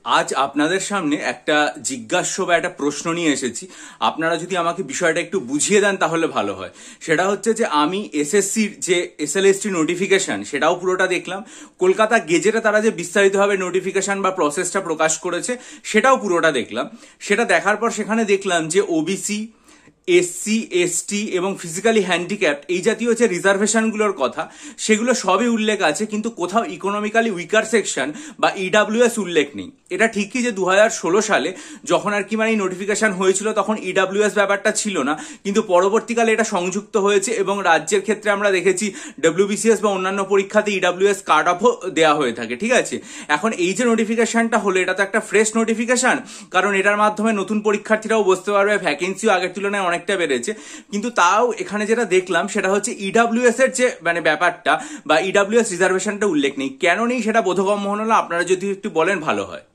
আজ আপনাদের সামনে একটা জিজ্ঞাস্য বা একটা প্রশ্ন নিয়ে এসেছি। আপনারা যদি আমাকে বিষয়টা একটু বুঝিয়ে দেন তাহলে ভালো হয়। সেটা হচ্ছে যে আমি এসএসসির যে এসএলএসটি নোটিফিকেশন সেটাও পুরোটা দেখলাম, কলকাতা গেজেটে তারা যে বিস্তারিতভাবে নোটিফিকেশন বা প্রসেসটা প্রকাশ করেছে সেটাও পুরোটা দেখলাম। সেটা দেখার পর সেখানে দেখলাম যে ওবিসি, এসসি, এসটি এবং ফিজিক্যালি হ্যান্ডিক্যাপ্ট এই জাতীয় যে রিজার্ভেশনগুলোর কথা সেগুলো সবই উল্লেখ আছে, কিন্তু কোথাও ইকোনমিক্যালি উইকার সেকশন বা ইডাব্লিউএস উল্লেখ নেই। এটা ঠিকই যে 2016 সালে যখন আর কি মানে নোটিফিকেশন হয়েছিল তখন ইডাব্লিউএস ব্যাপারটা ছিল না, কিন্তু পরবর্তীকালে এটা সংযুক্ত হয়েছে এবং রাজ্যের ক্ষেত্রে আমরা দেখেছি ডব্লিউবিসিএস বা অন্যান্য পরীক্ষাতে ইডাব্লিউএস কার্ড অফও দেওয়া হয়ে থাকে। ঠিক আছে, এখন এই যে নোটিফিকেশনটা হলো এটা তো একটা ফ্রেশ নোটিফিকেশন, কারণ এটার মাধ্যমে নতুন পরীক্ষার্থীরাও বসতে পারবে, ভ্যাকেন্সিও আগের তুলনায় অনেকটা বেড়েছে। কিন্তু তাও এখানে যেটা দেখলাম সেটা হচ্ছে ইডাব্লিউএস এর যে মানে ব্যাপারটা বা ইডাব্লিউএস রিজার্ভেশনটা উল্লেখ নেই। কেন নেই সেটা বোধগম্য হলো না, আপনারা যদি একটু বলেন ভালো হয়।